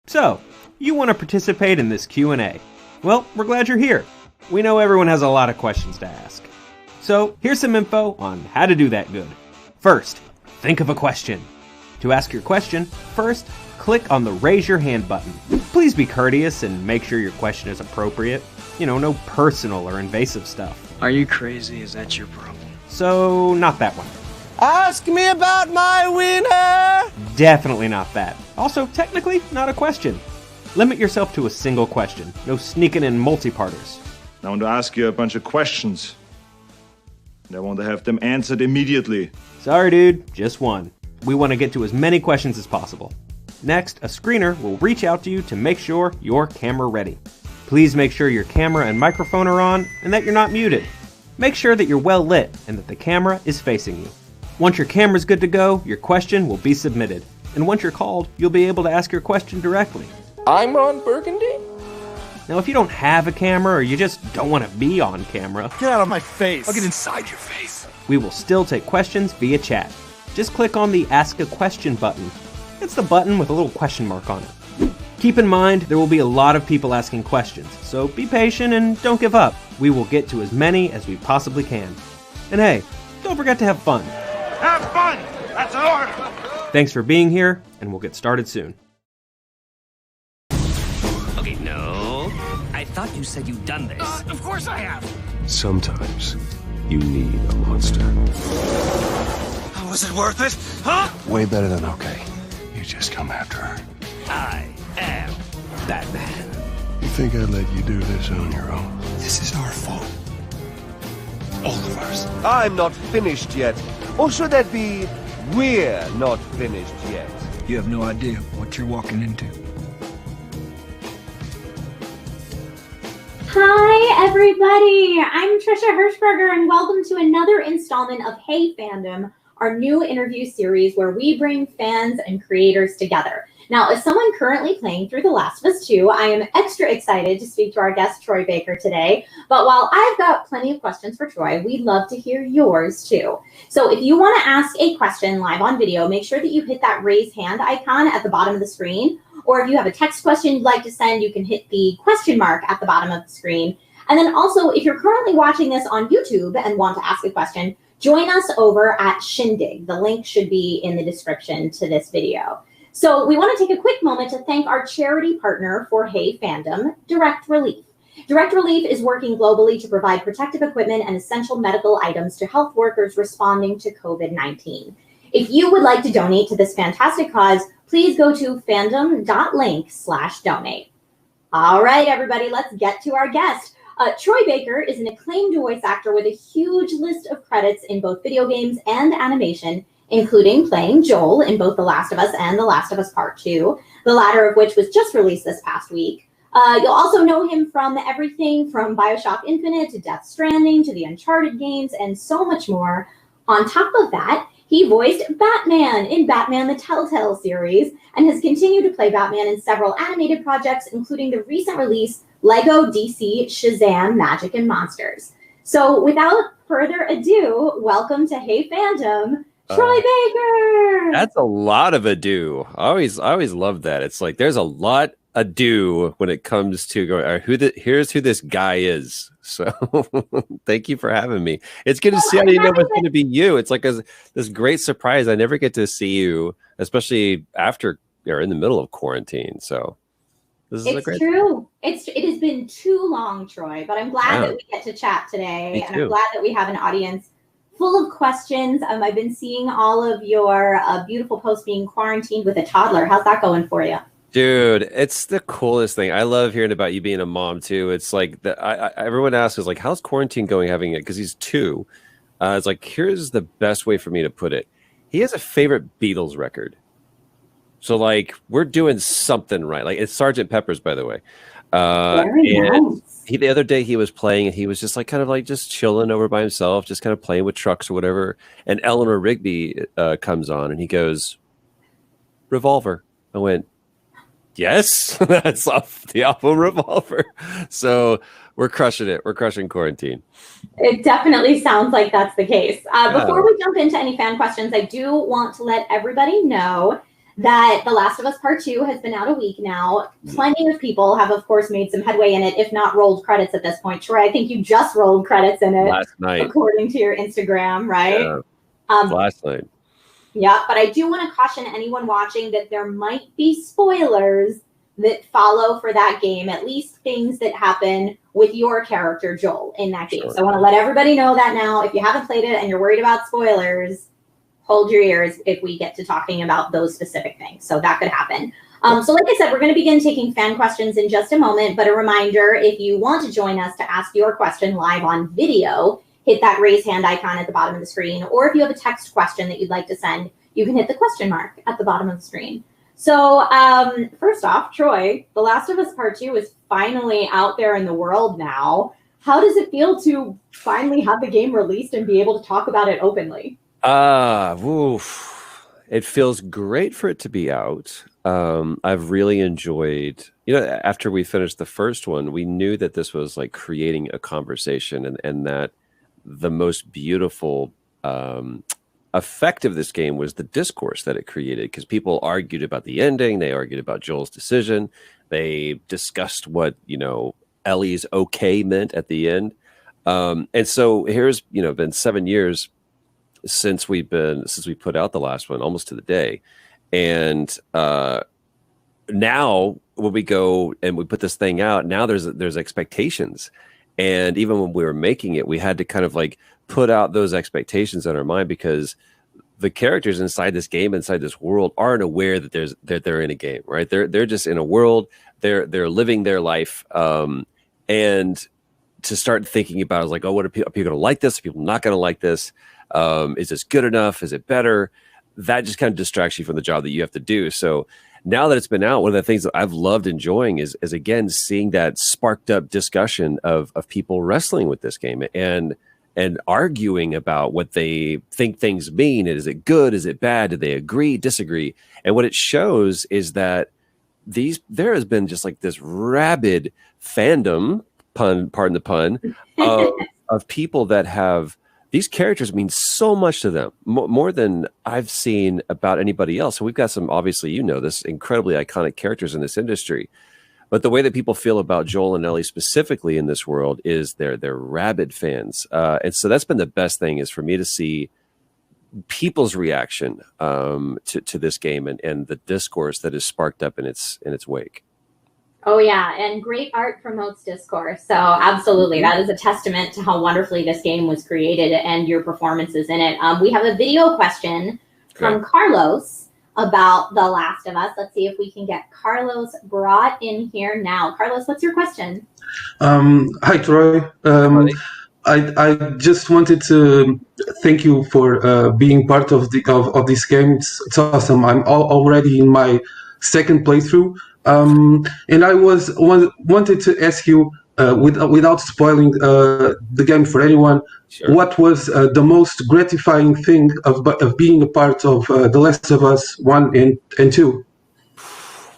So, you want to participate in this Q&A. Well, we're glad you're here. We know everyone has a lot of questions to ask. So, here's some info on how to do that good. First, think of a question. To ask your question, first, click on the Raise Your Hand button. Please be courteous and make sure your question is appropriate. No personal or invasive stuff. Are you crazy? Is that your problem? So, not that one. Ask me about my wiener! Definitely not that. Also, technically, not a question. Limit yourself to a single question. No sneaking in multi-parters. I want to ask you a bunch of questions. And I want to have them answered immediately. Sorry, dude. Just one. We want to get to as many questions as possible. Next, a screener will reach out to you to make sure you're camera ready. Please make sure your camera and microphone are on and that you're not muted. Make sure that you're well lit and that the camera is facing you. Once your camera's good to go, your question will be submitted. And once you're called, you'll be able to ask your question directly. I'm Ron Burgundy? Now, if you don't have a camera or you just don't want to be on camera, Get out of my face. I'll get inside your face. we will still take questions via chat. Just click on the Ask a Question button. It's the button with a little question mark on it. Keep in mind, there will be a lot of people asking questions, so be patient and don't give up. We will get to as many as we possibly can. And hey, don't forget to have fun. Have fun! That's an order! Thanks for being here, and we'll get started soon. Okay, no. I thought you said you'd done this. Of course I have. Sometimes you need a monster. Was it worth it? Huh? Way better than okay. You just come after her. I am Batman. You think I'd let you do this on your own? This is our fault. All of ours. I'm not finished yet. Or should that be, we're not finished yet? You have no idea what you're walking into. Hi, everybody. I'm Trisha Hirschberger, and welcome to another installment of Hey Fandom, our new interview series where we bring fans and creators together. Now, as someone currently playing through The Last of Us 2, I am extra excited to speak to our guest, Troy Baker, today. But while I've got plenty of questions for Troy, we'd love to hear yours, too. So if you want to ask a question live on video, make sure that you hit that raise hand icon at the bottom of the screen. Or if you have a text question you'd like to send, you can hit the question mark at the bottom of the screen. And then also, if you're currently watching this on YouTube and want to ask a question, join us over at Shindig. The link should be in the description to this video. So we want to take a quick moment to thank our charity partner for Hey Fandom, Direct Relief. Direct Relief is working globally to provide protective equipment and essential medical items to health workers responding to COVID-19. If you would like to donate to this fantastic cause, please go to fandom.link/donate. All right, everybody, let's get to our guest. Troy Baker is an acclaimed voice actor with a huge list of credits in both video games and animation, including playing Joel in both The Last of Us and The Last of Us Part 2, the latter of which was just released this past week. You'll also know him from everything from BioShock Infinite to Death Stranding to the Uncharted games and so much more. On top of that, he voiced Batman in Batman the Telltale series and has continued to play Batman in several animated projects, including the recent release Lego DC Shazam Magic and Monsters. So without further ado, welcome to Hey Fandom, Troy Baker. That's a lot of ado. I always love that. It's like there's a lot ado when it comes to going. Here's who this guy is. So thank you for having me. It's good to see. I didn't know it's going to be you. It's like this great surprise. I never get to see you, especially after or in the middle of quarantine. So this is it's true. It has been too long, Troy. But I'm glad that we get to chat today, and I'm glad that we have an audience full of questions. I've been seeing all of your beautiful posts being quarantined with a toddler. How's that going for you? Dude, it's the coolest thing. I love hearing about you being a mom too. It's like everyone asks is like, how's quarantine going having it? Because he's 2. It's like, here's the best way for me to put it. He has a favorite Beatles record. So like we're doing something right. Like it's Sgt. Pepper's, by the way. Very nice. The other day he was playing and he was just like kind of like just chilling over by himself, just kind of playing with trucks or whatever. And Eleanor Rigby comes on and he goes, Revolver. I went, yes, that's off the album Revolver. So we're crushing it. We're crushing quarantine. It definitely sounds like that's the case. Before we jump into any fan questions, I do want to let everybody know that The Last of Us Part 2 has been out a week now. Plenty of people have, of course, made some headway in it, if not rolled credits at this point. Troy, I think you just rolled credits in it last night, according to your Instagram, right? Yeah, last night. Yeah, but I do want to caution anyone watching that there might be spoilers that follow for that game, at least things that happen with your character, Joel, in that game. Sure. So I want to let everybody know that now. If you haven't played it and you're worried about spoilers, hold your ears if we get to talking about those specific things. So that could happen. So like I said, we're going to begin taking fan questions in just a moment. But a reminder, if you want to join us to ask your question live on video, hit that raise hand icon at the bottom of the screen. Or if you have a text question that you'd like to send, you can hit the question mark at the bottom of the screen. So first off, Troy, The Last of Us Part 2 is finally out there in the world now. How does it feel to finally have the game released and be able to talk about it openly? It feels great for it to be out. I've really enjoyed, after we finished the first one, we knew that this was like creating a conversation, and that the most beautiful effect of this game was the discourse that it created, because people argued about the ending, they argued about Joel's decision, they discussed what Ellie's okay meant at the end, and so here's been 7 years since we put out the last one, almost to the day, and now when we go and we put this thing out, now there's expectations, and even when we were making it, we had to kind of like put out those expectations in our mind, because the characters inside this game, inside this world, aren't aware that they're in a game, right? They're just in a world. They're living their life, and to start thinking about is like, oh, are people going to like this? Are people not going to like this? Is this good enough? Is it better? That just kind of distracts you from the job that you have to do. So now that it's been out, one of the things that I've loved enjoying is again seeing that sparked up discussion of people wrestling with this game and arguing about what they think things mean. Is it good? Is it bad? Do they agree, disagree? And what it shows is that there has been just like this rabid fandom, pardon the pun, of people that have these characters mean so much to them, more than I've seen about anybody else. So we've got some, obviously, this incredibly iconic characters in this industry. But the way that people feel about Joel and Ellie specifically in this world is they're rabid fans. And so that's been the best thing, is for me to see people's reaction to this game and the discourse that is sparked up in its wake. Oh, yeah. And great art promotes discourse. So absolutely. That is a testament to how wonderfully this game was created and your performances in it. We have a video question from Carlos about The Last of Us. Let's see if we can get Carlos brought in here now. Carlos, what's your question? Hi, Troy. I just wanted to thank you for being part of this game. It's awesome. I'm already in my second playthrough. And I wanted to ask you, without spoiling the game for anyone, sure, what was the most gratifying thing of being a part of The Last of Us 1 and 2?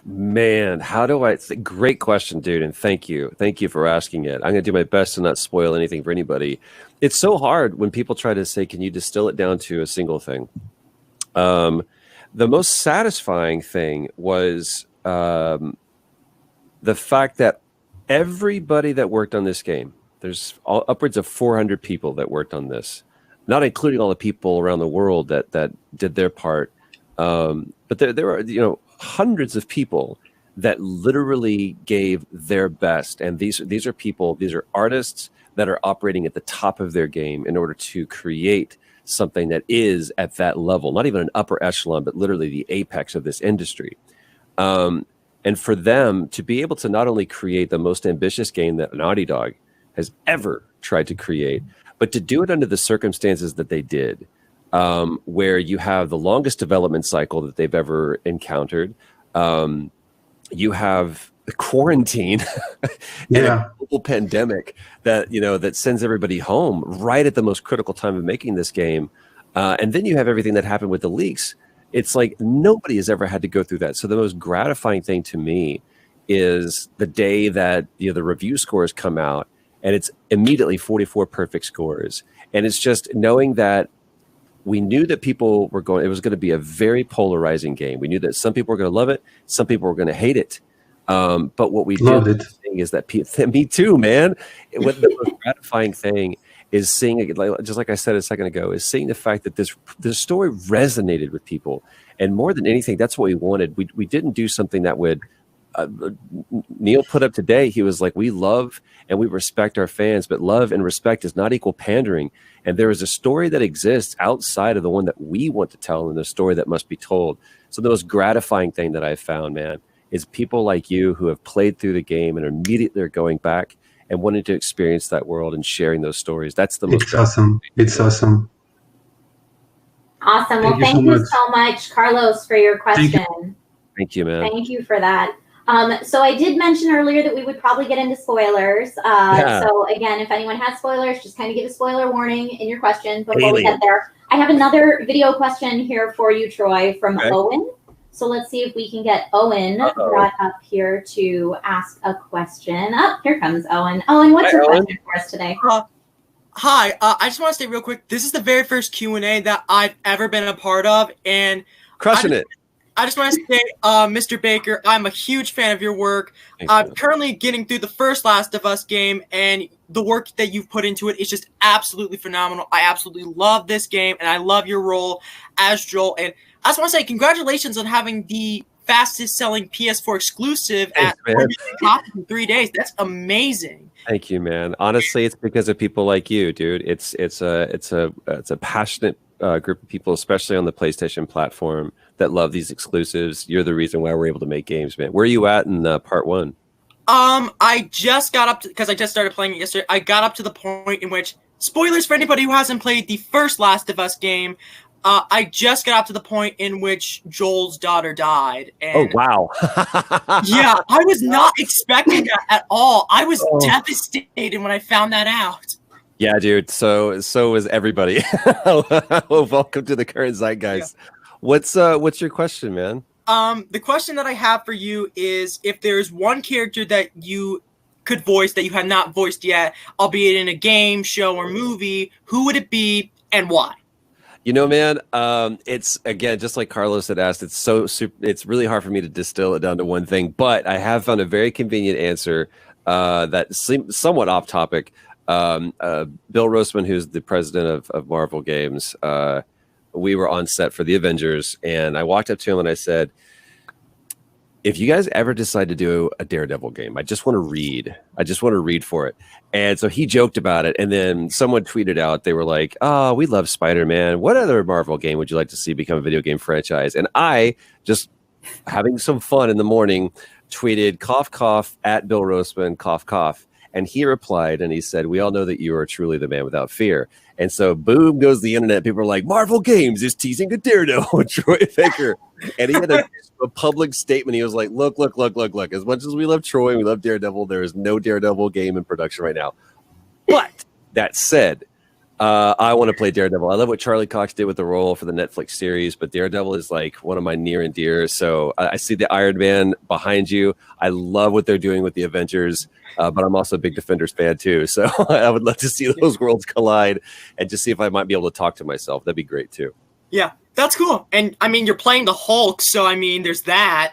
Man, it's a great question, dude, and thank you for asking it. I'm going to do my best to not spoil anything for anybody. It's so hard when people try to say, can you distill it down to a single thing? The most satisfying thing was the fact that everybody that worked on this game, there's upwards of 400 people that worked on this, not including all the people around the world that did their part. But there are hundreds of people that literally gave their best, and these are artists that are operating at the top of their game in order to create something that is at that level, not even an upper echelon, but literally the apex of this industry. And for them to be able to not only create the most ambitious game that Naughty Dog has ever tried to create, but to do it under the circumstances that they did, where you have the longest development cycle that they've ever encountered. You have quarantine and a global pandemic that sends everybody home right at the most critical time of making this game. And then you have everything that happened with the leaks. It's like nobody has ever had to go through that. So the most gratifying thing to me is the day that the review scores come out, and it's immediately 44 perfect scores. And it's just knowing that we knew that people were it was going to be a very polarizing game. We knew that some people were going to love it, some people were going to hate it. But what we did is that me too, man. What the most gratifying thing is seeing, just like I said a second ago, is seeing the fact that this story resonated with people. And more than anything, that's what we wanted. We didn't do something that would, Neil put up today, he was like, we love and we respect our fans, but love and respect is not equal pandering. And there is a story that exists outside of the one that we want to tell, and the story that must be told. So the most gratifying thing that I've found, man, is people like you who have played through the game and immediately are going back and wanting to experience that world and sharing those stories. That's the most. It's awesome. It's awesome. Awesome. Well, thank you so much, Carlos, for your question. Thank you, man. Thank you for that. So I did mention earlier that we would probably get into spoilers. So again, if anyone has spoilers, just kind of give a spoiler warning in your question before we get there. I have another video question here for you, Troy, from Owen. So let's see if we can get Owen brought up here to ask a question. Oh, here comes Owen. Owen, what's your question for us today? Hi, I just want to say real quick, this is the very first Q&A that I've ever been a part of, and crushing it. I just want to say, Mr. Baker, I'm a huge fan of your work. I'm currently getting through the first Last of Us game, and the work that you've put into it is just absolutely phenomenal. I absolutely love this game, and I love your role as Joel. And I just want to say congratulations on having the fastest-selling PS4 exclusive at 3 days. That's amazing. Thank you, man. Honestly, it's because of people like you, dude. It's a passionate group of people, especially on the PlayStation platform, that love these exclusives. You're the reason why we're able to make games, man. Where are you at in part 1? I just got up to, because I just started playing it yesterday. I got up to the point in which, spoilers for anybody who hasn't played the first Last of Us game, I just got up to the point in which Joel's daughter died. And wow. Yeah, I was not expecting that at all. I was devastated when I found that out. Yeah, dude. So was everybody. Well, welcome to the current zeitgeist. Yeah. What's your question, man? The question that I have for you is, if there's one character that you could voice that you have not voiced yet, albeit in a game, show, or movie, who would it be and why? You know, man, it's, again, just like Carlos had asked, it's really hard for me to distill it down to one thing, but I have found a very convenient answer that seems somewhat off topic. Bill Roseman, who's the president of Marvel Games, we were on set for the Avengers, and I walked up to him and I said, if you guys ever decide to do a Daredevil game, I just want to read. I just want to read for it. And so he joked about it. And then someone tweeted out, they were like, oh, we love Spider-Man. What other Marvel game would you like to see become a video game franchise? And I, just having some fun in the morning, tweeted, cough, cough, at Bill Roseman, cough, cough. And he replied, and he said, we all know that you are truly the man without fear. And so boom goes the internet. People are like, Marvel Games is teasing a Daredevil, Troy Baker. And he had a public statement. He was like, look. As much as we love Troy and we love Daredevil, there is no Daredevil game in production right now. But that said, I want to play Daredevil. I love what Charlie Cox did with the role for the Netflix series, but Daredevil is like one of my near and dear. So I see the Iron Man behind you. I love what they're doing with the Avengers, but I'm also a big Defenders fan too. So I would love to see those worlds collide and just see if I might be able to talk to myself. That'd be great too. Yeah, that's cool. And I mean, you're playing the Hulk, so I mean, there's that.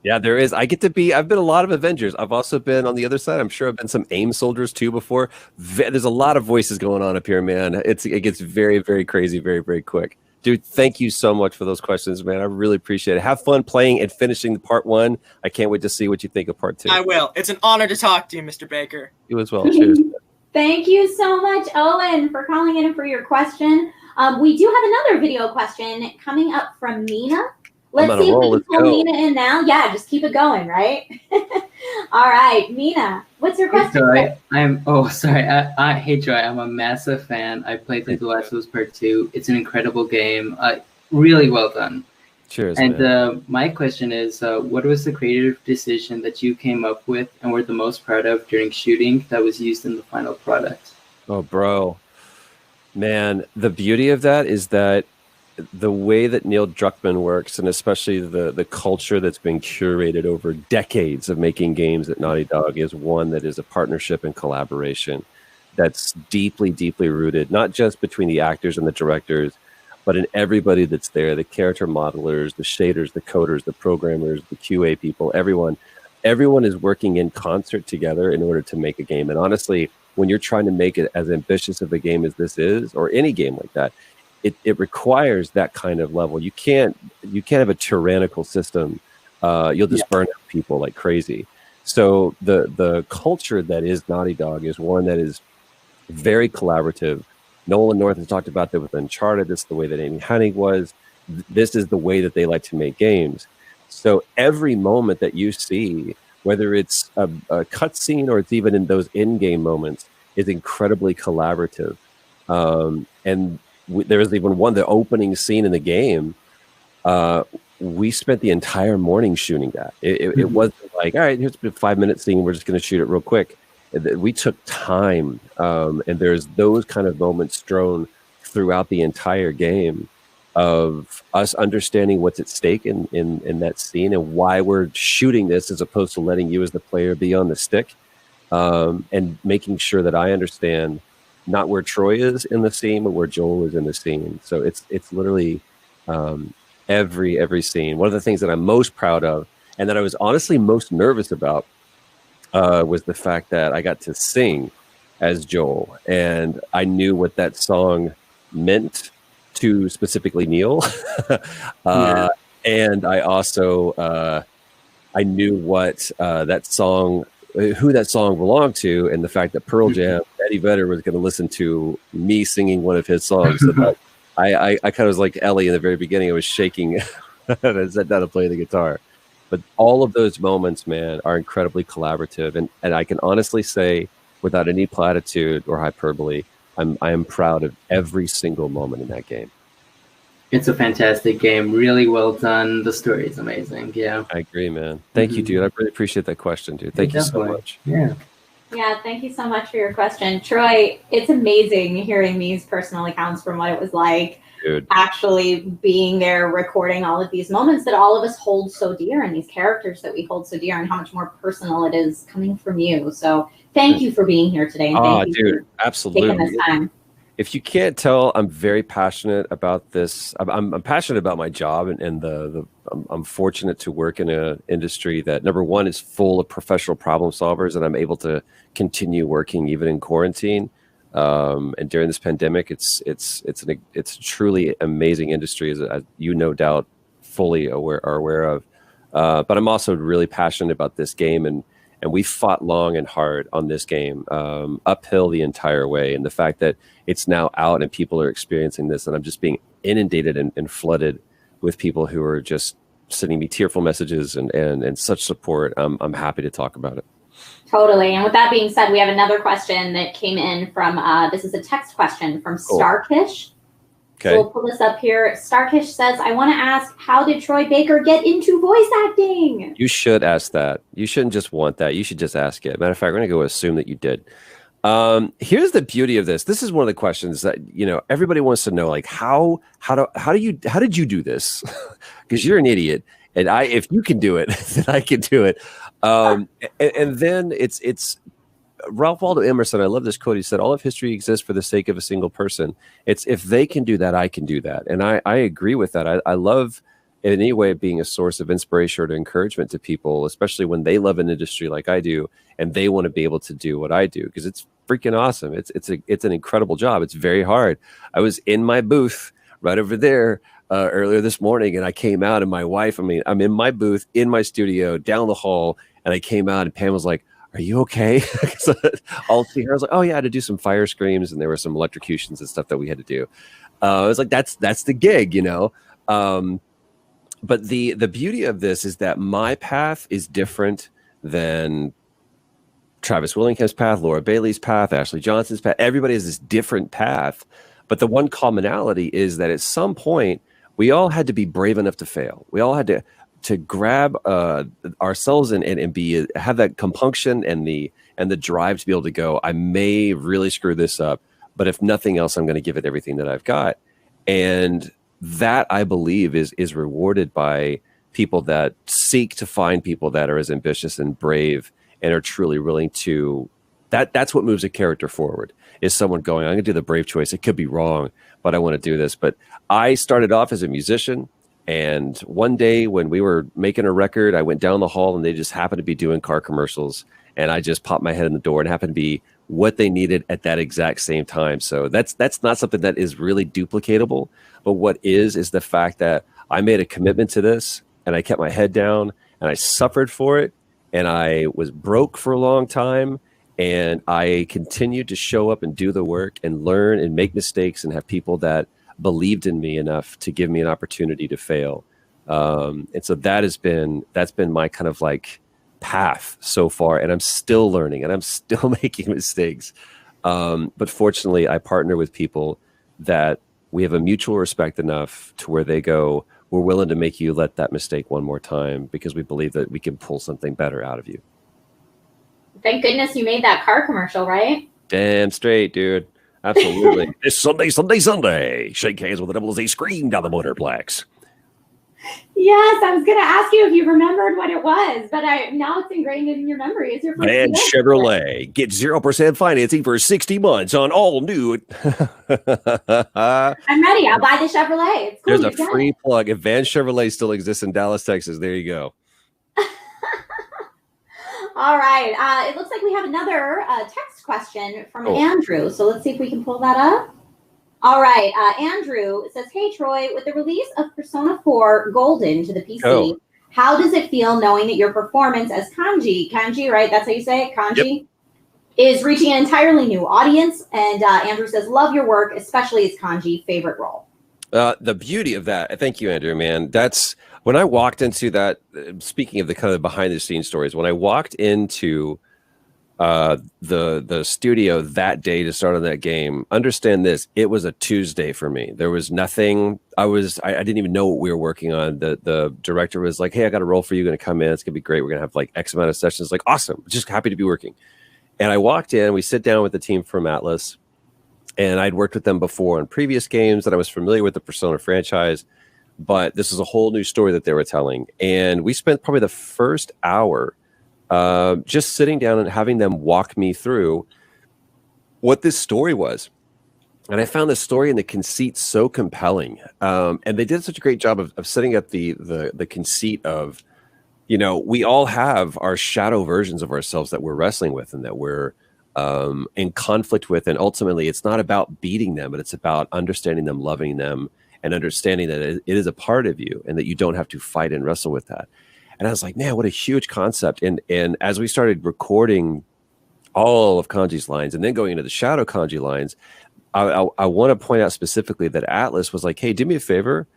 Yeah, there is. I've been a lot of Avengers. I've also been on the other side. I'm sure I've been some AIM soldiers too before. There's a lot of voices going on up here, man. It gets very, very crazy, very, very quick. Dude, thank you so much for those questions, man. I really appreciate it. Have fun playing and finishing the part 1. I can't wait to see what you think of part 2. I will. It's an honor to talk to you, Mr. Baker. You as well. Cheers. Thank you so much, Owen, for calling in and for your question. We do have another video question coming up from Mina. Let's see if we can pull Mina in now. Yeah, just keep it going, right? All right, Mina, what's your question? Hey, Troy, I'm a massive fan. I played The Last of Us Part 2. It's an incredible game. Really well done. Cheers. And my question is, what was the creative decision that you came up with and were the most proud of during shooting that was used in the final product? Oh, bro. Man, the beauty of that is that the way that Neil Druckmann works, and especially the culture that's been curated over decades of making games at Naughty Dog, is one that is a partnership and collaboration that's deeply, deeply rooted, not just between the actors and the directors, but in everybody that's there, the character modelers, the shaders, the coders, the programmers, the QA people, everyone is working in concert together in order to make a game. And honestly, when you're trying to make it as ambitious of a game as this is, or any game like that, it requires that kind of level. You can't have a tyrannical system. You'll just burn out people like crazy. So the culture that is Naughty Dog is one that is very collaborative. Nolan North has talked about that with Uncharted. This is the way that Amy Hennig was. This is the way that they like to make games. So every moment that you see, whether it's a cutscene or it's even in those in-game moments, is incredibly collaborative. And there was even the opening scene in the game. We spent the entire morning shooting that. It wasn't like, all right, here's a 5-minute scene. We're just going to shoot it real quick. We took time, and there's those kind of moments strewn throughout the entire game of us understanding what's at stake in that scene and why we're shooting this as opposed to letting you as the player be on the stick, and making sure that I understand not where Troy is in the scene, but where Joel is in the scene. So it's literally every scene. One of the things that I'm most proud of and that I was honestly most nervous about was the fact that I got to sing as Joel, and I knew what that song meant to specifically Neil. And I also I knew what that song, who that song belonged to, and the fact that Pearl Jam, Eddie Vedder was going to listen to me singing one of his songs. So that I kind of was like Ellie in the very beginning. I was shaking as I sat down to play the guitar. But all of those moments, man, are incredibly collaborative. And I can honestly say, without any platitude or hyperbole, I am proud of every single moment in that game. It's a fantastic game. Really well done. The story is amazing. Yeah. I agree, man. Thank you, dude. I really appreciate that question, dude. Thank you so much. Yeah. Yeah, thank you so much for your question. Troy, it's amazing hearing these personal accounts from what it was like actually being there, recording all of these moments that all of us hold so dear, and these characters that we hold so dear, and how much more personal it is coming from you. So thank you for being here today. And thank you for taking this time. If you can't tell, I'm very passionate about this. I'm passionate about my job, and I'm fortunate to work in an industry that, number one, is full of professional problem solvers, and I'm able to continue working even in quarantine. And during this pandemic, it's a truly amazing industry, as you no doubt fully are aware of. But I'm also really passionate about this game, and we fought long and hard on this game, uphill the entire way. And the fact that it's now out and people are experiencing this, and I'm just being inundated and flooded with people who are just sending me tearful messages and such support. I'm happy to talk about it. Totally. And with that being said, we have another question that came in from, this is a text question from Starkish. Okay. So we'll pull this up here. Starkish says, I want to ask, how did Troy Baker get into voice acting? You should ask that. You shouldn't just want that. You should just ask it. Matter of fact, we're going to go assume that you did. Here's the beauty of this. This is one of the questions that, everybody wants to know, like, how did you do this? Because you're an idiot. And if you can do it, then I can do it. And then it's Ralph Waldo Emerson. I love this quote. He said, all of history exists for the sake of a single person. It's if they can do that, I can do that. And I agree with that. I love in any way being a source of inspiration or encouragement to people, especially when they love an industry like I do, and they want to be able to do what I do, because it's freaking awesome. It's an incredible job. It's very hard. I was in my booth right over there earlier this morning, and I came out, and my wife, I'm in my booth in my studio down the hall, and I came out, and Pam was like, are you okay? I'll see her. I was like, oh yeah, I had to do some fire screams, and there were some electrocutions and stuff that we had to do. I was like, that's the gig, But the beauty of this is that my path is different than Travis Willingham's path, Laura Bailey's path, Ashley Johnson's path. Everybody has this different path. But the one commonality is that at some point, we all had to be brave enough to fail. We all had to grab ourselves and have that compunction and the drive to be able to go, I may really screw this up, but if nothing else, I'm going to give it everything that I've got. And that, I believe, is rewarded by people that seek to find people that are as ambitious and brave and are truly willing to that's what moves a character forward, is someone going, I'm gonna do the brave choice. It could be wrong, but I want to do this. But I started off as a musician, and one day when we were making a record, I went down the hall and they just happened to be doing car commercials, and I just popped my head in the door, and it happened to be what they needed at that exact same time. So that's not something that is really duplicatable, but what is the fact that I made a commitment to this, and I kept my head down, and I suffered for it, and I was broke for a long time, and I continued to show up and do the work and learn and make mistakes and have people that believed in me enough to give me an opportunity to fail. And so that's been my kind of like path so far, and I'm still learning and I'm still making mistakes. But fortunately, I partner with people that we have a mutual respect enough to where they go, we're willing to make you let that mistake one more time because we believe that we can pull something better out of you. Thank goodness you made that car commercial, right? Damn straight, dude. Absolutely. It's Sunday. Shake hands with the devil as they scream down the motorplex. Yes, I was going to ask you if you remembered what it was, but now it's ingrained in your memory. It's your first Van Chevrolet. Get 0% financing for 60 months on all new. I'm ready. I'll buy the Chevrolet. It's cool. There's a free plug. If Van Chevrolet still exists in Dallas, Texas, there you go. All right. It looks like we have another text question from Andrew. So let's see if we can pull that up. All right. Andrew says, hey, Troy, with the release of Persona 4 Golden to the PC, how does it feel knowing that your performance as Kanji, right? That's how you say it? Kanji? Yep. Is reaching an entirely new audience. And Andrew says, love your work, especially as Kanji, favorite role. The beauty of that, thank you, Andrew, man. That's when I walked into that, speaking of the kind of behind the scenes stories, when I walked into the studio that day to start on that game, understand this, it was a Tuesday for me. There was nothing, I didn't even know what we were working on. The director was like, hey, I got a role for you, going to come in, it's going to be great, we're going to have like X amount of sessions. Like, awesome, just happy to be working. And I walked in, we sit down with the team from Atlas, and I'd worked with them before on previous games that I was familiar with the Persona franchise, but this is a whole new story that they were telling. And we spent probably the first hour just sitting down and having them walk me through what this story was. And I found the story and the conceit so compelling. And they did such a great job of setting up the conceit of, you know, we all have our shadow versions of ourselves that we're wrestling with and that we're in conflict with. And ultimately, it's not about beating them, but it's about understanding them, loving them, and understanding that it is a part of you and that you don't have to fight and wrestle with that. And I was like, man, what a huge concept. And as we started recording all of Kanji's lines and then going into the Shadow Kanji lines, I want to point out specifically that Atlas was like, hey, do me a favor.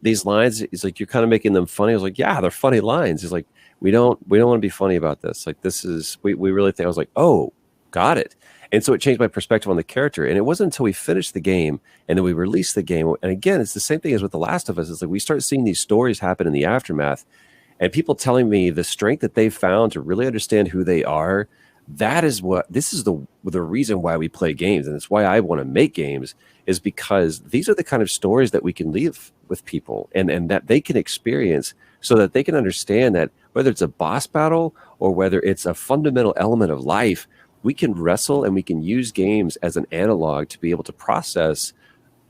These lines, he's like, you're kind of making them funny. I was like, yeah, they're funny lines. He's like, we don't want to be funny about this. Like, this is, we really think, I was like, oh, got it. And so it changed my perspective on the character. And it wasn't until we finished the game and then we released the game. And again, it's the same thing as with The Last of Us. It's like we start seeing these stories happen in the aftermath and people telling me the strength that they've found to really understand who they are. This is the reason why we play games. And it's why I want to make games, is because these are the kind of stories that we can leave with people and that they can experience so that they can understand that whether it's a boss battle or whether it's a fundamental element of life, we can wrestle and we can use games as an analog to be able to process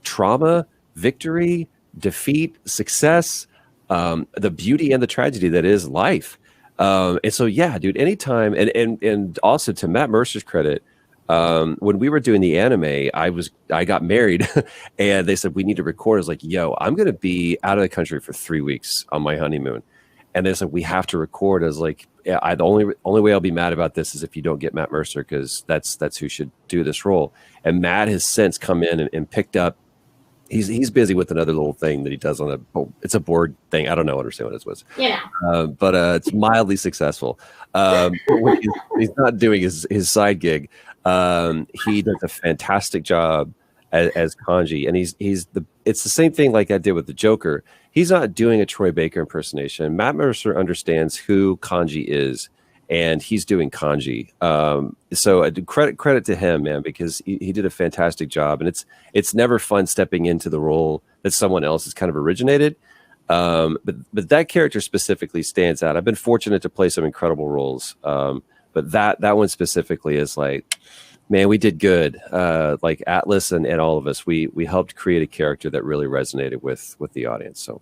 trauma, victory, defeat, success, the beauty and the tragedy that is life. And so, yeah, dude, anytime. And also to Matt Mercer's credit, when we were doing the anime, I got married and they said, we need to record. I was like, yo, I'm going to be out of the country for 3 weeks on my honeymoon. And they said, we have to record. I was like, yeah, the only way I'll be mad about this is if you don't get Matt Mercer, because that's who should do this role. And Matt has since come in and picked up. He's busy with another little thing that he does it's a board thing. I don't understand what it was. Yeah. But it's mildly successul. When he's not doing his side gig. He does a fantastic job as Kanji, and it's the same thing like I did with the Joker. He's not doing a Troy Baker impersonation. Matt Mercer understands who Kanji is, and he's doing Kanji. So credit to him, man, because he did a fantastic job. And it's never fun stepping into the role that someone else has kind of originated. But that character specifically stands out. I've been fortunate to play some incredible roles. But But that one specifically is like, man, we did good. Like Atlas and all of us, we helped create a character that really resonated with the audience. So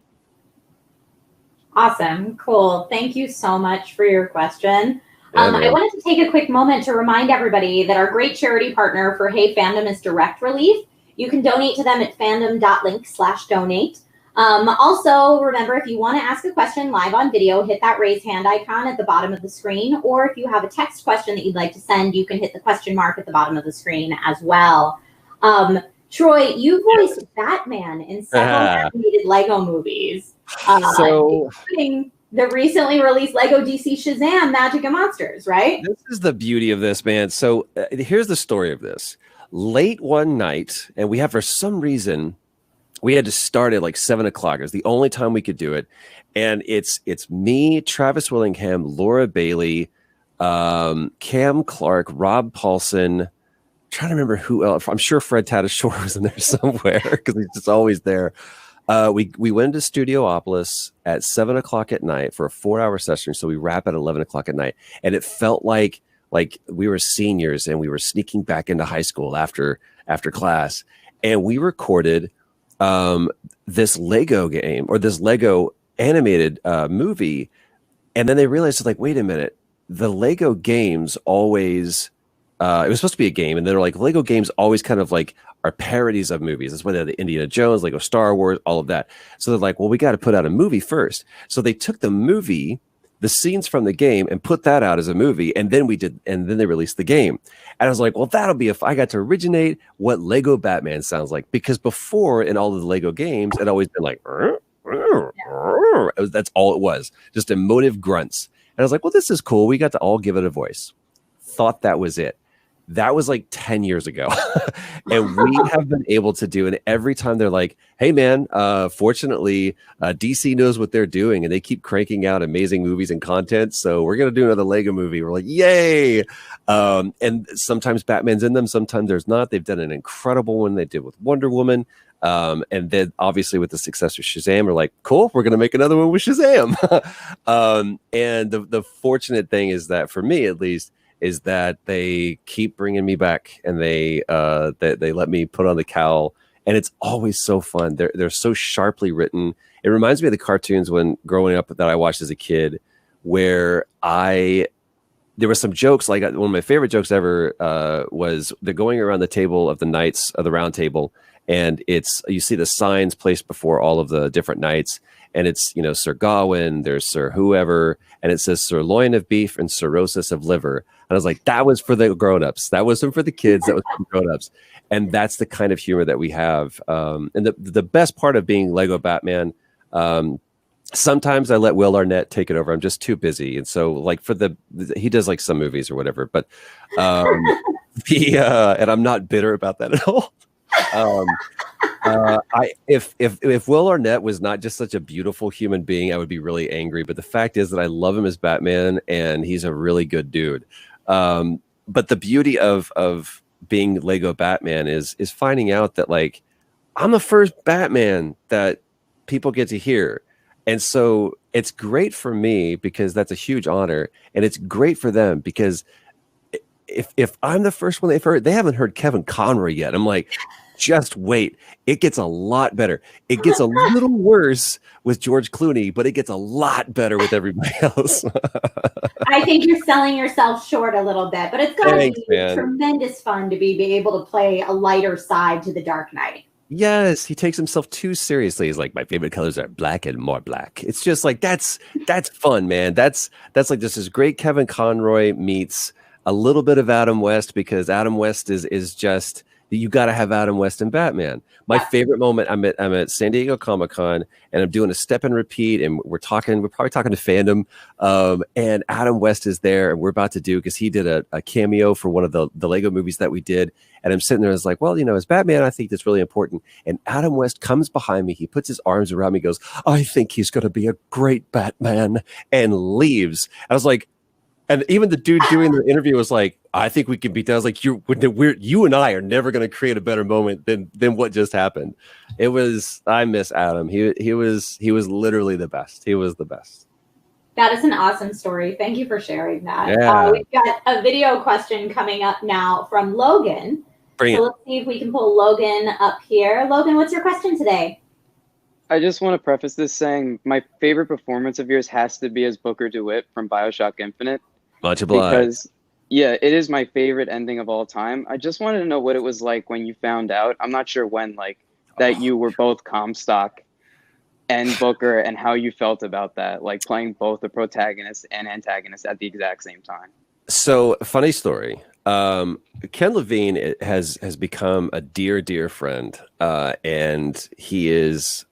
awesome, cool. Thank you so much for your question. Yeah, I wanted to take a quick moment to remind everybody that our great charity partner for Hey Fandom is Direct Relief. You can donate to them at fandom.link/donate. Also, remember, if you want to ask a question live on video, hit that raise hand icon at the bottom of the screen. Or if you have a text question that you'd like to send, you can hit the question mark at the bottom of the screen as well. Troy, you voiced Batman in several animated Lego movies, including the recently released Lego DC Shazam Magic and Monsters, right? This is the beauty of this, man. So here's the story of this. Late one night, and we have, for some reason, we had to start at like 7 o'clock. It was the only time we could do it. And it's me, Travis Willingham, Laura Bailey, Cam Clark, Rob Paulson. I'm trying to remember who else. I'm sure Fred Tatasciore was in there somewhere because he's just always there. We went to Studiopolis at 7 o'clock at night for a 4-hour session. So we wrap at 11 o'clock at night. And it felt like we were seniors and we were sneaking back into high school after class. And we recorded this Lego game, or this Lego animated movie. And then they realized, like, wait a minute, the Lego games always, it was supposed to be a game. And they're like, Lego games always kind of like are parodies of movies. That's why they're the Indiana Jones, Lego Star Wars, all of that. So they're like, well, we got to put out a movie first. So they took the movie, the scenes from the game, and put that out as a movie. And then they released the game. And I was like, well, that'll be I got to originate what Lego Batman sounds like, because before in all of the Lego games, it always been like, that's all it was, just emotive grunts. And I was like, well, this is cool. We got to all give it a voice. Thought that was it. That was like 10 years ago. And we have been able to do, and every time they're like, hey man, fortunately, DC knows what they're doing and they keep cranking out amazing movies and content. So we're going to do another Lego movie. We're like, yay. And sometimes Batman's in them. Sometimes there's not. They've done an incredible one they did with Wonder Woman. And then obviously with the success of Shazam, we're like, cool, we're going to make another one with Shazam. And the fortunate thing is that, for me at least, is that they keep bringing me back, and they let me put on the cowl, and it's always so fun. They're so sharply written. It reminds me of the cartoons when growing up that I watched as a kid, where there were some jokes. Like, one of my favorite jokes ever was they're going around the table of the knights of the round table, and you see the signs placed before all of the different knights. And it's, Sir Gawain, there's Sir whoever, and it says sirloin of beef and cirrhosis of liver. And I was like, that was for the grown-ups. That wasn't for the kids. That was for the grown-ups. And that's the kind of humor that we have. And the best part of being Lego Batman, sometimes I let Will Arnett take it over. I'm just too busy. And so, like, he does like some movies or whatever. But and I'm not bitter about that at all. If Will Arnett was not just such a beautiful human being, I would be really angry. But the fact is that I love him as Batman, and he's a really good dude. But the beauty of being Lego Batman is finding out that, like, I'm the first Batman that people get to hear. And so it's great for me because that's a huge honor, and it's great for them because if I'm the first one they've heard, they haven't heard Kevin Conroy yet. I'm like, just wait. It gets a lot better. It gets a little worse with George Clooney, but it gets a lot better with everybody else. I think you're selling yourself short a little bit, but it's going to be tremendous fun to be able to play a lighter side to the Dark Knight. Yes, he takes himself too seriously. He's like, my favorite colors are black and more black. It's just like, that's fun, man. That's like this great Kevin Conroy meets a little bit of Adam West, because Adam West is just, you got to have Adam West and Batman. My favorite moment, I'm at San Diego Comic-Con, and I'm doing a step and repeat, and we're probably talking to Fandom, and Adam West is there, and we're about to do, because he did a cameo for one of the Lego movies that we did, and I'm sitting there, I was like, well, as Batman, I think that's really important. And Adam West comes behind me, he puts his arms around me, goes, I think he's going to be a great Batman, and leaves. I was like, and even the dude doing the interview was like, I think we can beat that. I was like, you and I are never going to create a better moment than what just happened. I miss Adam. He was literally the best. He was the best. That is an awesome story. Thank you for sharing that. Yeah. We've got a video question coming up now from Logan. Bring so it. let's see if we can pull Logan up here. Logan, what's your question today? I just want to preface this saying my favorite performance of yours has to be as Booker DeWitt from BioShock Infinite. Much obliged. Because, yeah, it is my favorite ending of all time. I just wanted to know what it was like when you found out. I'm not sure when, like, that you were both Comstock and Booker, and how you felt about that, like playing both the protagonist and antagonist at the exact same time. So, funny story. Ken Levine has become a dear friend, and he is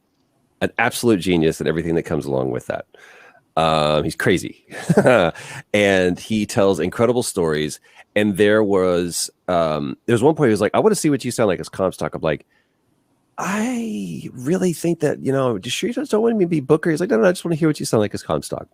an absolute genius at everything that comes along with that. He's crazy, and he tells incredible stories. And there was one point he was like, "I want to see what you sound like as Comstock." I'm like, I really think that, just sure you don't want me to be Booker. He's like, no, I just want to hear what you sound like as Comstock.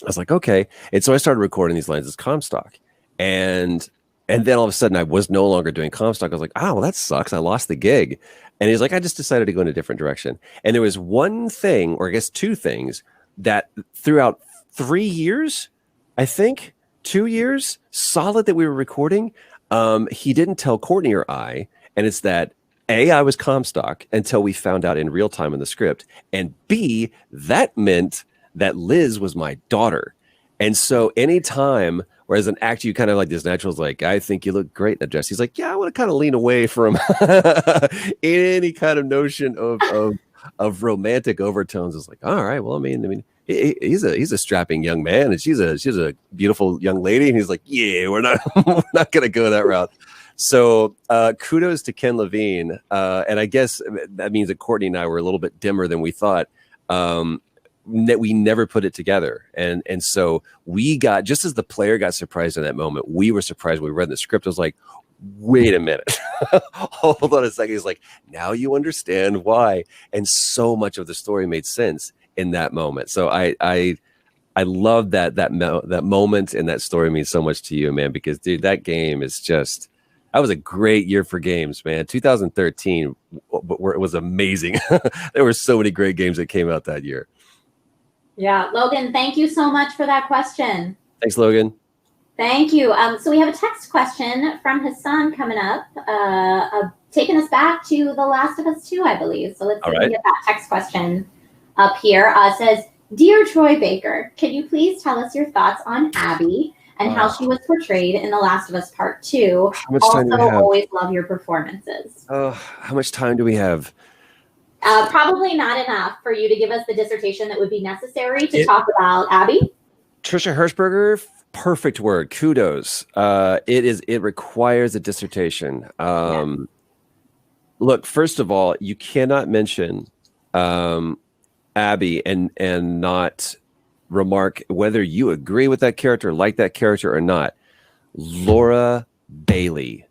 I was like, okay. And so I started recording these lines as Comstock. And then all of a sudden I was no longer doing Comstock. I was like, oh, well, that sucks. I lost the gig. And he's like, I just decided to go in a different direction. And there was one thing, or I guess two things, that throughout 3 years, I think, 2 years, solid that we were recording, he didn't tell Courtney or I. And it's that, A, I was Comstock until we found out in real time in the script. And B, that meant that Liz was my daughter. And so anytime, whereas an actor, you kind of like this natural is like, I think you look great in that dress. He's like, yeah, I want to kind of lean away from any kind of notion of romantic overtones. It's like, all right, well, I mean, he's a strapping young man, and she's a beautiful young lady. And he's like, yeah, we're not going to go that route. So kudos to Ken Levine. And I guess that means that Courtney and I were a little bit dimmer than we thought. We never put it together. And so we got, just as the player got surprised in that moment, we were surprised when we read the script. I was like, wait a minute, hold on a second. He's like, now you understand why. And so much of the story made sense in that moment. So I love that moment, and that story means so much to you, man, because dude, that game is just, that was a great year for games, man. 2013 it was amazing. There were so many great games that came out that year. Yeah, Logan, thank you so much for that question. Thanks, Logan. Thank you. So we have a text question from Hassan coming up, taking us back to The Last of Us 2, I believe. So let's see if we can get that text question up here. It says, Dear Troy Baker, can you please tell us your thoughts on Abby and how she was portrayed in The Last of Us Part 2? How much time do we have? Always love your performances. How much time do we have? Probably not enough for you to give us the dissertation that would be necessary to talk about Abby. Trisha Hirschberger, perfect word. Kudos. It requires a dissertation. Look, first of all, you cannot mention Abby and not remark whether you agree with that character, like that character or not. Laura Bailey.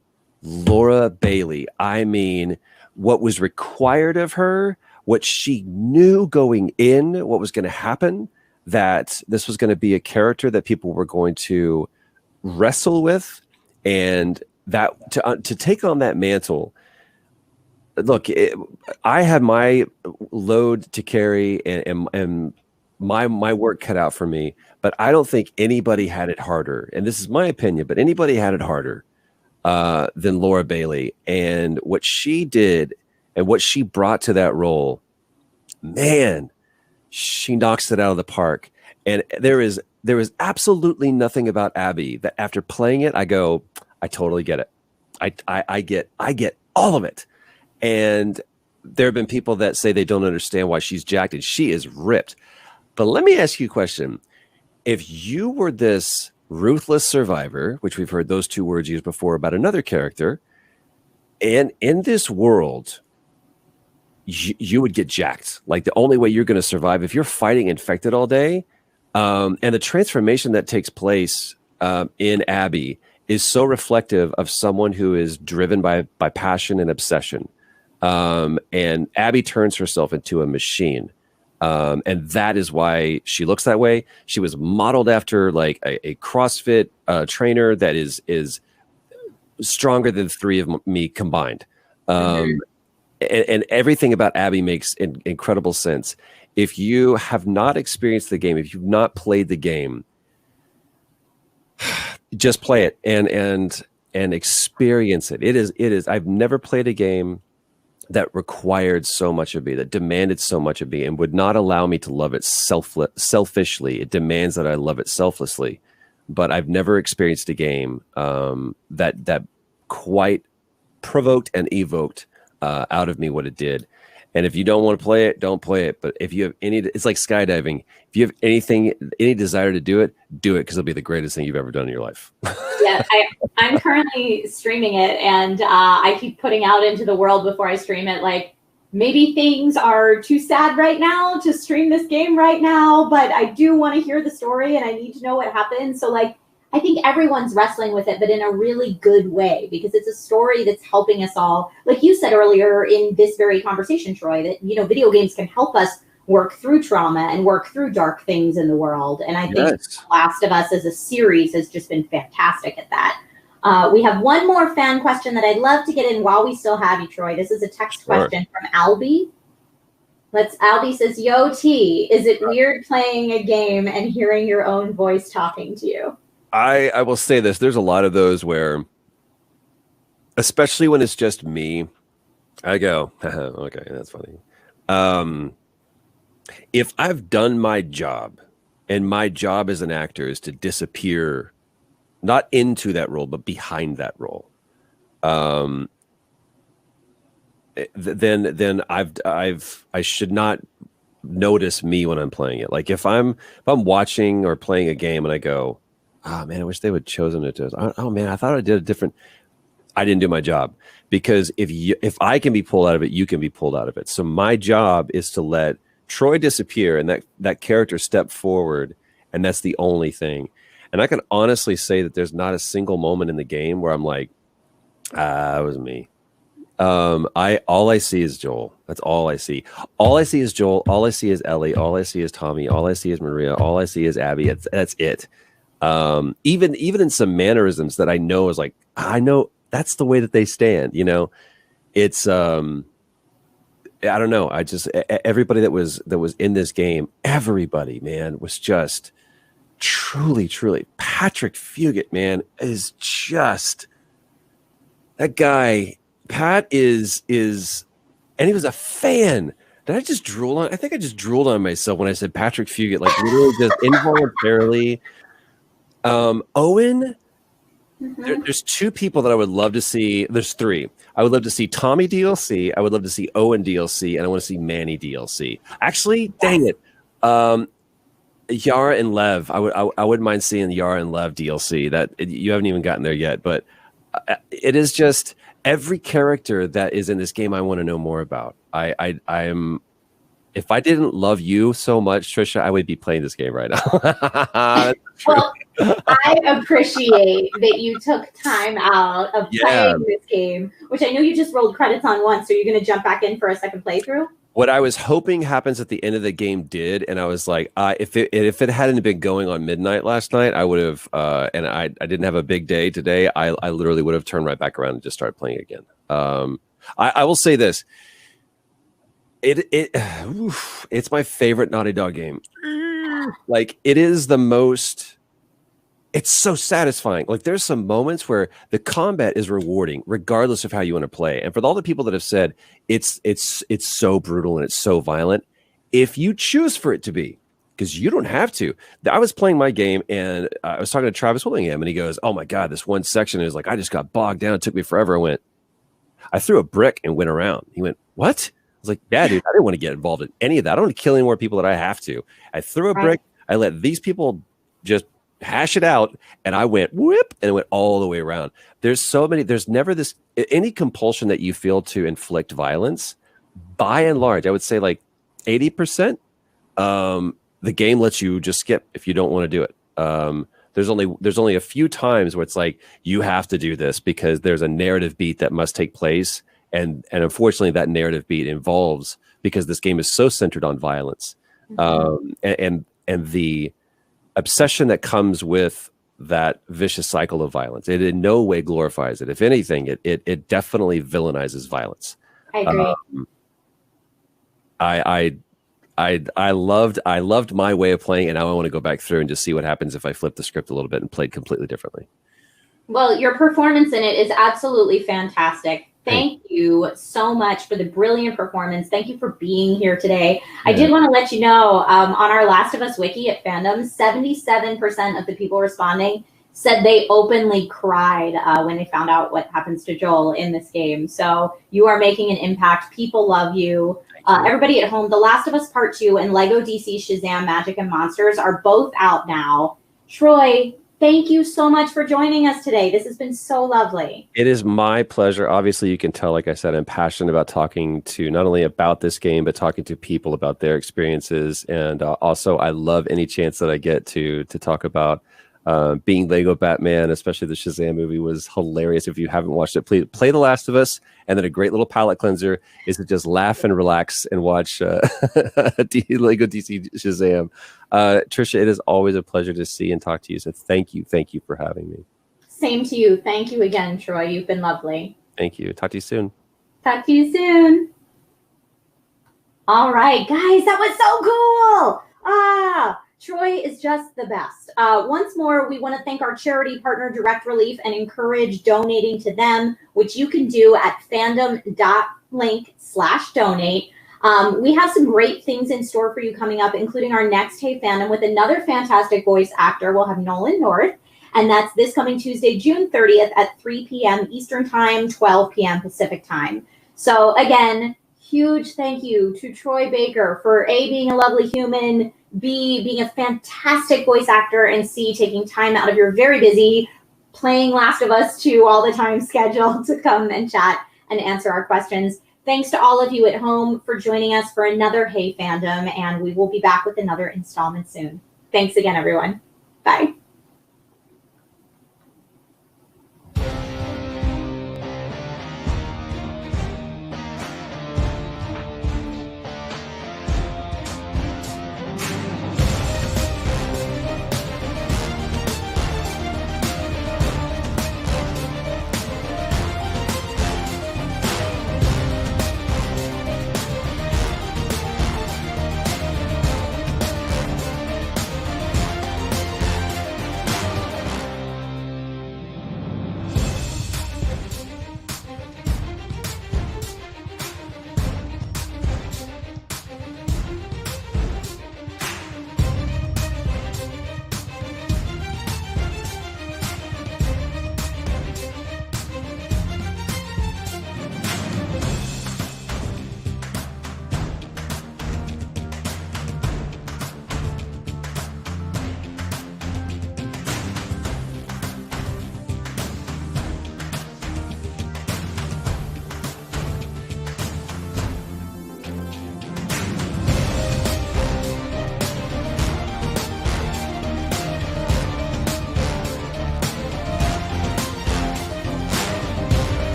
I mean, what was required of her, what she knew going in, what was going to happen, that this was going to be a character that people were going to wrestle with, and that to take on that mantle. Look, I had my load to carry and my work cut out for me, but I don't think anybody had it harder. And this is my opinion, but anybody had it harder than Laura Bailey. And what she did and what she brought to that role, man, she knocks it out of the park. And there is absolutely nothing about Abby that after playing it, I go, I totally get it. I get all of it. And there have been people that say they don't understand why she's jacked, and she is ripped. But let me ask you a question. If you were this ruthless survivor, which we've heard those two words used before about another character, and in this world, you would get jacked. Like the only way you're going to survive if you're fighting infected all day, and the transformation that takes place in Abby is so reflective of someone who is driven by passion and obsession. And Abby turns herself into a machine. And that is why she looks that way. She was modeled after like a CrossFit trainer that is stronger than three of me combined. And everything about Abby makes incredible sense. if you have not experienced the game, if you've not played the game, just play it and experience it. It is. I've never played a game that required so much of me, that demanded so much of me, and would not allow me to love it selfishly. It demands that I love it selflessly. But I've never experienced a game that quite provoked and evoked out of me what it did. And if you don't want to play it, don't play it. But if you have it's like skydiving. If you have any desire to do it, because it'll be the greatest thing you've ever done in your life. Yeah, I'm currently streaming it, and I keep putting out into the world before I stream it, like, maybe things are too sad right now to stream this game right now, but I do want to hear the story and I need to know what happened. So, like, I think everyone's wrestling with it, but in a really good way, because it's a story that's helping us all. Like you said earlier in this very conversation, Troy, that, video games can help us work through trauma and work through dark things in the world. And I think The Last of Us as a series has just been fantastic at that. We have one more fan question that I'd love to get in while we still have you, Troy. This is a text question from Albie. Albie says, "Yo, T, is it weird playing a game and hearing your own voice talking to you?" I will say this. There's a lot of those where, especially when it's just me, I go, okay, that's funny. If I've done my job, and my job as an actor is to disappear, not into that role, but behind that role, then I should not notice me when I'm playing it. Like if I'm watching or playing a game and I go, oh man, I wish they would have chosen it to. Oh man, I thought I did a different. I didn't do my job, because if I can be pulled out of it, you can be pulled out of it. So my job is to let Troy disappear and that character step forward, and that's the only thing. And I can honestly say that there's not a single moment in the game where I'm like, it was me. All I see is Joel. That's all I see. All I see is Joel. All I see is Ellie. All I see is Tommy. All I see is Maria. All I see is Abby. That's it. Even in some mannerisms that I know is like, I know that's the way that they stand. It's I don't know. I just everybody that was in this game, everybody, man, was just truly Patrick Fugit, man, is just that guy. Pat is and he was a fan. Did I just drool on? I think I just drooled on myself when I said Patrick Fugit, like literally just involuntarily. Owen, there's two people that I would love to see. There's three. I would love to see Tommy DLC. I would love to see Owen DLC, and I want to see Manny DLC. Actually, dang it, Yara and Lev. I wouldn't mind seeing Yara and Lev DLC. That you haven't even gotten there yet, but it is just every character that is in this game I want to know more about. I'm. If I didn't love you so much, Trisha, I would be playing this game right now. Well, I appreciate that you took time out of playing this game, which I know you just rolled credits on once, so you're going to jump back in for a second playthrough? What I was hoping happens at the end of the game did, and I was like, if it hadn't been going on midnight last night, I would have, and I didn't have a big day today, I literally would have turned right back around and just started playing again. I will say this. It's my favorite Naughty Dog game. Like, it is the most. It's so satisfying. Like, there's some moments where the combat is rewarding, regardless of how you want to play. And for all the people that have said it's so brutal and it's so violent, if you choose for it to be, because you don't have to. I was playing my game and I was talking to Travis Willingham, and he goes, "Oh my God, this one section is like I just got bogged down. It took me forever." I threw a brick and went around. He went, "What?" I was like, "Yeah, dude, I didn't want to get involved in any of that. I don't want to kill any more people that I have to. I threw a brick. I let these people just hash it out, and I went whoop, and it went all the way around." There's never any compulsion that you feel to inflict violence. By and large, I would say like 80%. The game lets you just skip if you don't want to do it. There's only a few times where it's like you have to do this because there's a narrative beat that must take place. And unfortunately, that narrative beat involves, because this game is so centered on violence, and the obsession that comes with that vicious cycle of violence. It in no way glorifies it. If anything, it definitely villainizes violence. I agree. I loved my way of playing, and now I want to go back through and just see what happens if I flip the script a little bit and played completely differently. Well, your performance in it is absolutely fantastic. Thank you so much for the brilliant performance. Thank you for being here today. Yeah. I did want to let you know, on our Last of Us wiki at Fandom, 77% of the people responding said they openly cried when they found out what happens to Joel in this game. So you are making an impact. People love you. Everybody at home, The Last of Us Part 2 and Lego DC Shazam Magic and Monsters are both out now. Troy, thank you so much for joining us today. This has been so lovely. It is my pleasure. Obviously, you can tell, like I said, I'm passionate about talking to not only about this game, but talking to people about their experiences. And also, I love any chance that I get to talk about being Lego Batman, especially the Shazam movie was hilarious. If you haven't watched it, please play The Last of Us. And then a great little palate cleanser is to just laugh and relax and watch Lego DC Shazam. Trisha, it is always a pleasure to see and talk to you. So thank you for having me. Same to you. Thank you again, Troy. You've been lovely. Thank you. Talk to you soon. Talk to you soon. All right, guys, that was so cool. Troy is just the best. Once more, we want to thank our charity partner, Direct Relief, and encourage donating to them, which you can do at fandom.link/donate. We have some great things in store for you coming up, including our next Hey Fandom with another fantastic voice actor. We'll have Nolan North, and that's this coming Tuesday, June 30th at 3 p.m. Eastern Time, 12 p.m. Pacific Time. So again, huge thank you to Troy Baker for A, being a lovely human, B, being a fantastic voice actor, and C, taking time out of your very busy playing Last of Us 2 all the time schedule to come and chat and answer our questions. Thanks to all of you at home for joining us for another Hey Fandom, and we will be back with another installment soon. Thanks again, everyone. Bye.